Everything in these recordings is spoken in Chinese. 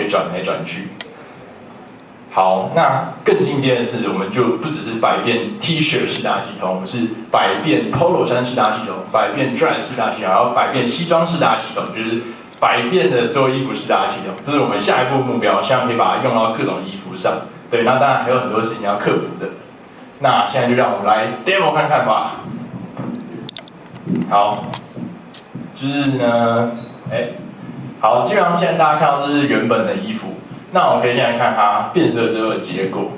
可以转来转去。好，那更进阶的是，我们就不只是百变 T 恤式大系统，我们是百变 Polo 衫式大系统，百变 dress 式大系统，还有百变西装式大系统，就是百变的所有衣服式大系统。这是我们下一步目标，希望可以把它用到各种衣服上。对，那当然还有很多事情要克服的。那现在就让我们来 demo 看看吧。好，就是呢，好，基本上现在大家看到这是原本的衣服。那我们可以现在看它变色之后的结果，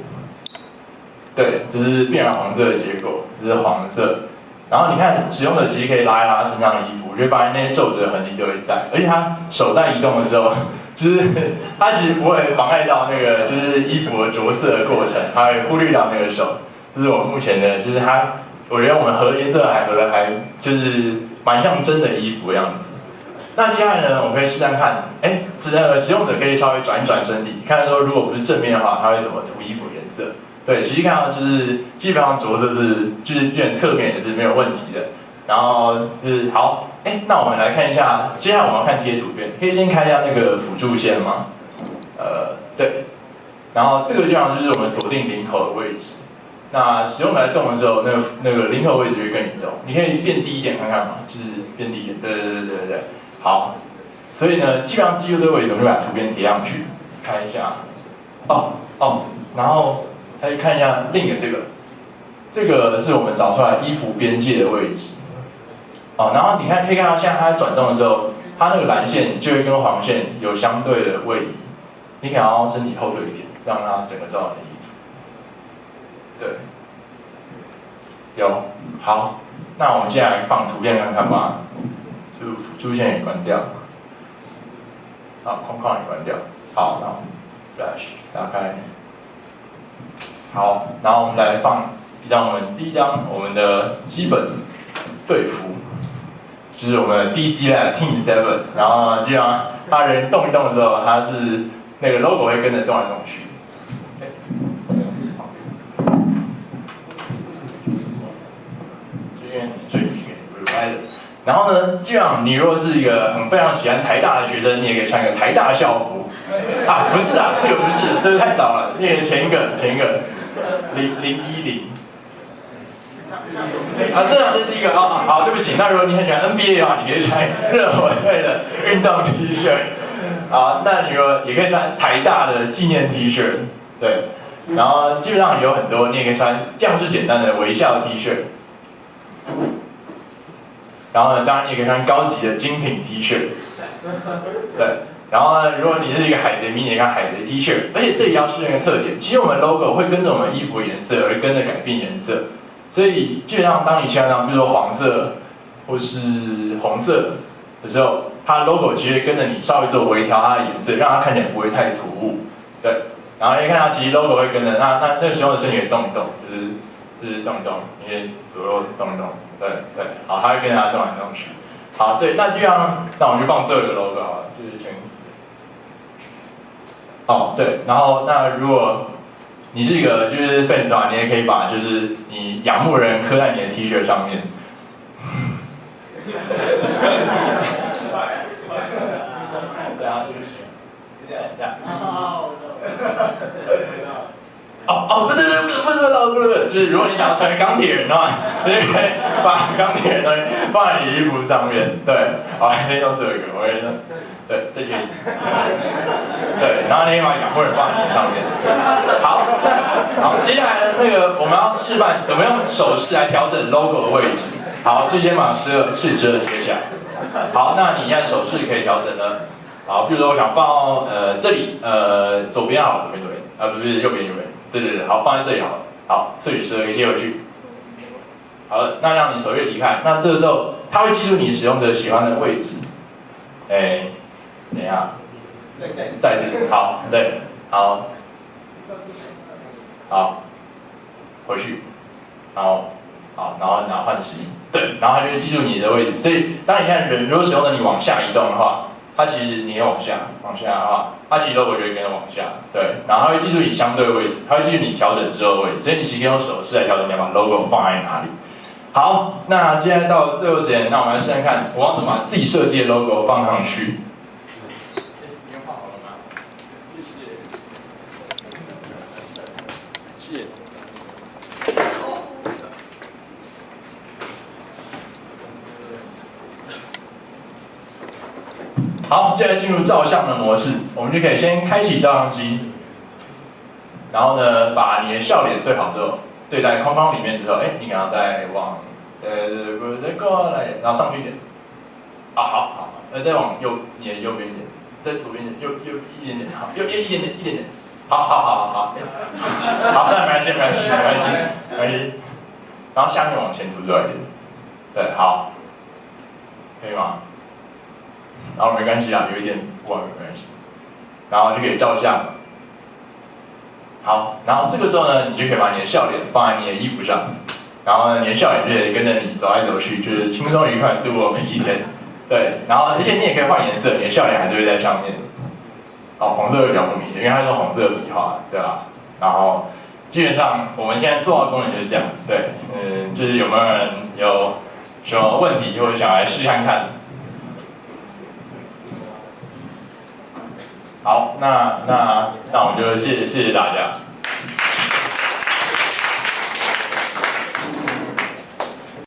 对，这是变染黄色的结果，这是黄色。然后你看，使用者其实可以拉一拉身上的衣服，就会发现那些皱褶痕迹都会在，而且他手在移动的时候，就是他其实不会妨碍到那个就是衣服的着色的过程，他会忽略到那个手。这是我们目前的，就是它，我觉得我们合颜色合的还就是蛮像真的衣服的样子。那接下来呢，我们可以试看看，使用者可以稍微转一转身体，看说如果不是正面的话，它会怎么涂衣服颜色。对，其实看到就是基本上着色就是侧面也是没有问题的。然后就是好，那我们来看一下，接下来我们要看贴图片，可以先开一下那个辅助线吗？对。然后这个地方就是我们锁定领口的位置。那使用者在动的时候，那个领口位置会跟你动，你可以变低一点看看嘛，就是变低一点，对。好，所以呢，基本上记住这个位置，我们就把图片贴上去，看一下。然后再看一下另一个这个是我们找出来衣服边界的位置。然后你看可以看到，现在它在转动的时候，它那个蓝线就会跟黄线有相对的位移。你可以要身体后退一点，让它整个照你的衣服。对，有好，那我们接下来放图片看看吧。就辅助线也关掉，框框也关掉。好，然后 Flash 打开。好，然后我们来放第一张我们的基本队服，就是我们的 DC Lab Team 7，然后基本上它人动一动的时候，它是那个 logo 会跟着动来动去。然后呢，基本上你如果是一个非常喜欢台大的学生，你也可以穿一个台大校服。不是啊，这个不是，这个太早了。那个前一个010。这两是第一个好，对不起。那如果你很喜欢 NBA 的话，你可以穿热火队的运动 T 恤。好，那你如果也可以穿台大的纪念 T 恤，对。然后基本上有很多，你也可以穿样式简单的微笑 T 恤。然后呢，当然你也可以穿高级的精品 T 恤，对。然后呢，如果你是一个海贼迷，你也看海贼 T 恤。而且这里要适应一个特点，其实我们 logo 会跟着我们衣服的颜色而跟着改变颜色。所以基本上当你穿上，比如说黄色或是红色的时候，它的 logo 其实跟着你稍微做微调它的颜色，让它看起来不会太突兀。对。然后你看到其实 logo 会跟着，那个时候的身体也动一动，就是动一动，你可以左右动一动。对，好，它会跟着它动来动去。好，对，那基本上，那我们就放最后一个 logo 好了，就是全。对，然后那如果你是一个就是 fans 的话，你也可以把就是你仰慕人刻在你的 T 恤上面。对啊，对不起。不是，就是如果你想要成为钢铁人的话，你可以把钢铁人的东西放在你衣服上面。对，先用这个，我跟你说，对，这些，对，然后你可以把仰慕人放在你上面。好，接下来呢，我们要示范怎么用手势来调整 logo 的位置。好，就先把12写起来。好，那你现在手势可以调整了。好，比如说我想放到这里，左边好了，左边，不是右边，对，好，放在这里好了。好，12可以切回去。好了，那让你手越离开，那这个时候它会记住你使用者喜欢的位置。等一下，再一次，好，对，好，回去，然后换11，对，然后它就会记住你的位置。所以当你看人如果使用者你往下移动的话，它其实你往下的话，它其实 logo 就会跟着往下，对，然后它会记住你相对的位置，它会记住你调整之后的位置，所以你其实可以用手势来调整你要把 logo 放在哪里。好，那现在到最后时间，那我们来试试看，我要怎么把自己设计的 logo 放上去。你放好了吗？好，接下来进入照相的模式，我们就可以先开启照相机，然后呢，把你的笑脸对好之后，对在框框里面之后，你可能再往再过来，然后上去一点。啊，好，再往你的右边一点，再左边一点，右一点点，好，右一点点，好，那没关系，然后下面往前凸出来一点，对，好，可以吗？然后没关系啊，有一点不完美没关系，然后就可以照相了。好，然后这个时候呢，你就可以把你的笑脸放在你的衣服上，然后呢，你的笑脸就可以跟着你走来走去，就是轻松愉快地度过每一天。对，然后而且你也可以换颜色，你的笑脸还是会在上面。红色会比较不明显，因为它是用红色笔画，对吧？然后基本上我们现在做到的功能就是这样，对，就是有没有人有什么问题或者想来试看看？好，那我们就谢谢大家。